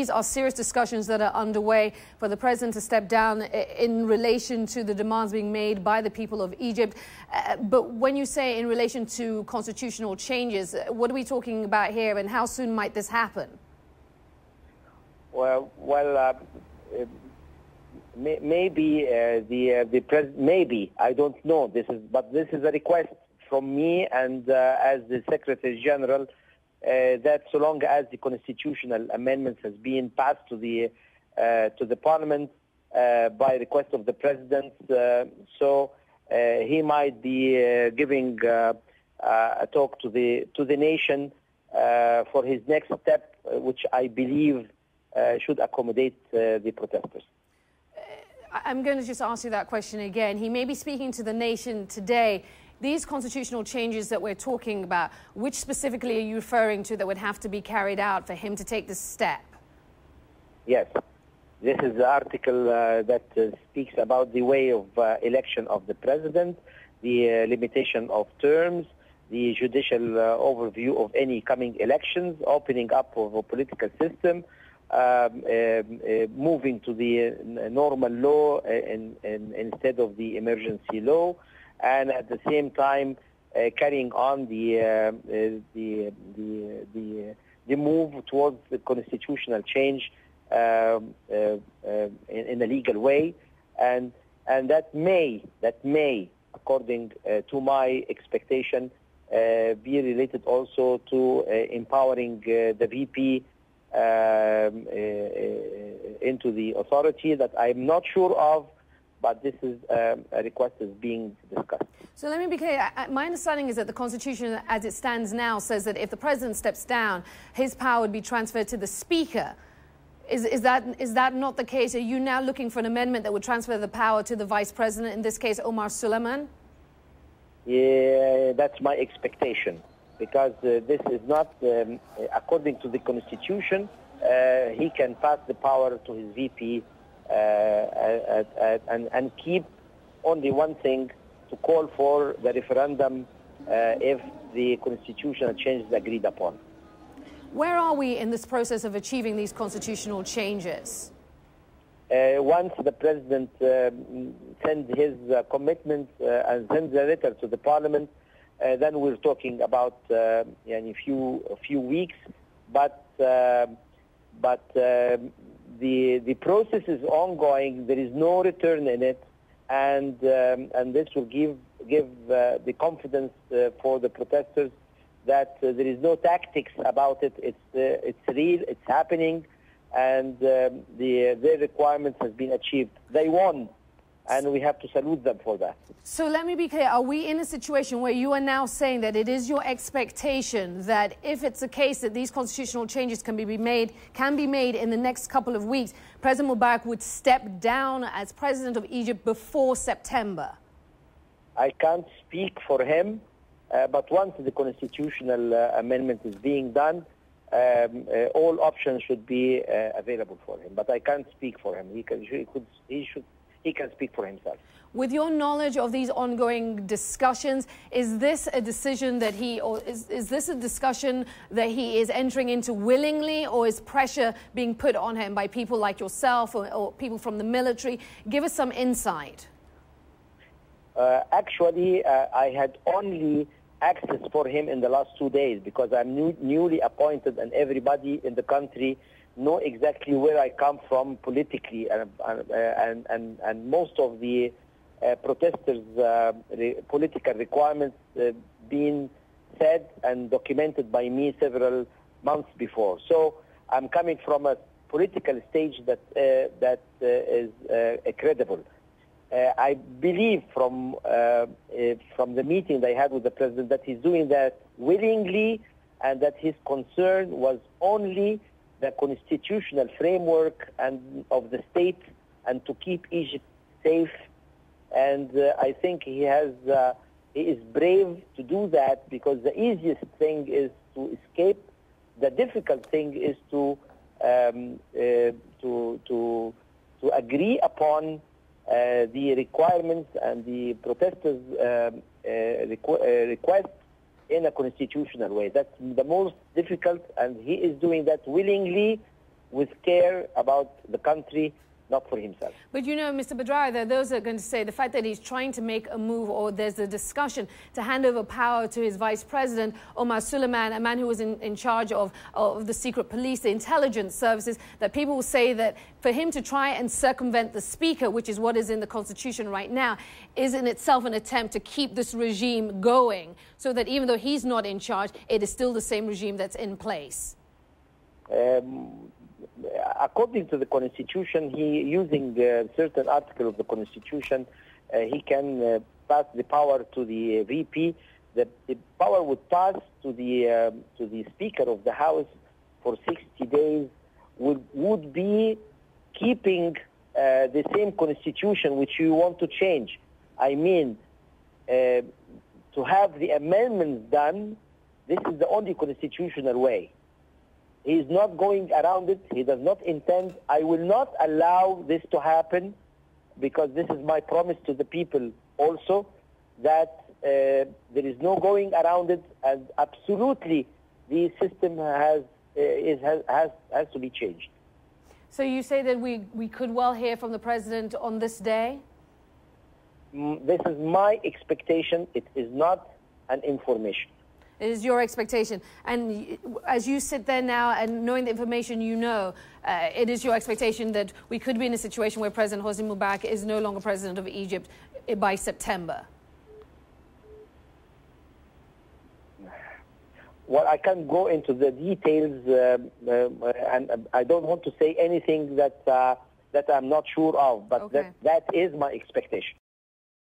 These are serious discussions that are underway for the president to step down in relation to the demands being made by the people of Egypt. But when you say in relation to constitutional changes, what are we talking about here, and how soon might this happen? Maybe the president. Maybe, I don't know. But this is a request from me and as the Secretary General. That so long as the constitutional amendments has been passed to the Parliament by request of the President, he might be giving a talk to the nation for his next step, which I believe should accommodate the protesters. I'm going to just ask you that question again. He may be speaking to the nation today. These constitutional changes that we're talking about, which specifically are you referring to that would have to be carried out for him to take this step? Yes. This is the article that speaks about the way of election of the president, the limitation of terms, the judicial overview of any coming elections, opening up of a political system, moving to the normal law instead of the emergency law, and at the same time carrying on the move towards the constitutional change in a legal way, and that may, according to my expectation, be related also to empowering the VP into the authority that I'm not sure of. But this is a request is being discussed. So let me be clear. My understanding is that the Constitution, as it stands now, says that if the president steps down, his power would be transferred to the Speaker. Is that not the case? Are you now looking for an amendment that would transfer the power to the Vice President, in this case, Omar Suleiman? Yeah, that's my expectation, because this is not, according to the Constitution, he can pass the power to his VP and keep only one thing, to call for the referendum if the constitutional change is agreed upon. Where are we in this process of achieving these constitutional changes? Once the president sends his commitment and sends a letter to the parliament, then we're talking about a few weeks. But the process is ongoing. There is no return in it, and this will give the confidence for the protesters that there is no tactics about it. It's real. It's happening, and their requirements has been achieved. They won, and we have to salute them for that. So let me be clear. Are we in a situation where you are now saying that it is your expectation that if it's a case that these constitutional changes can be made in the next couple of weeks, President Mubarak would step down as president of Egypt before September? I can't speak for him, but once the constitutional amendment is being done, all options should be available for him. But I can't speak for him. He can speak for himself. With your knowledge of these ongoing discussions, is this a decision that is this a discussion that he is entering into willingly, or is pressure being put on him by people like yourself or people from the military? Give us some insight. Actually, I had only access for him in the last 2 days, because I'm newly appointed, and everybody in the country know exactly where I come from politically, and most of the protesters' political requirements being said and documented by me several months before. So I'm coming from a political stage that is credible. I believe from the meeting I had with the president that he's doing that willingly, and that his concern was only the constitutional framework and of the state, and to keep Egypt safe. And I think he is brave to do that, because the easiest thing is to escape. The difficult thing is to agree upon the requirements and the protesters' request in a constitutional way. That's the most difficult, and he is doing that willingly, with care about the country, not for himself. But you know, Mr. Badrar, there are those that are going to say the fact that he's trying to make a move, or there's a discussion to hand over power to his vice president, Omar Suleiman, a man who was in charge of the secret police, the intelligence services, that people will say that for him to try and circumvent the speaker, which is what is in the constitution right now, is in itself an attempt to keep this regime going, so that even though he's not in charge, it is still the same regime that's in place. According to the Constitution, using certain article of the Constitution, he can pass the power to the VP. The power would pass to the Speaker of the House for 60 days. Would be keeping the same Constitution which you want to change. I mean, to have the amendments done. This is the only constitutional way. He is not going around it. He does not intend. I will not allow this to happen, because this is my promise to the people also, that there is no going around it, and absolutely the system has to be changed. So you say that we could well hear from the president on this day? This is my expectation. It is not an information. It is your expectation. And as you sit there now and knowing the information you know, it is your expectation that we could be in a situation where President Hosni Mubarak is no longer president of Egypt by September? Well, I can't go into the details, and I don't want to say anything that I'm not sure of, but okay. that is my expectation.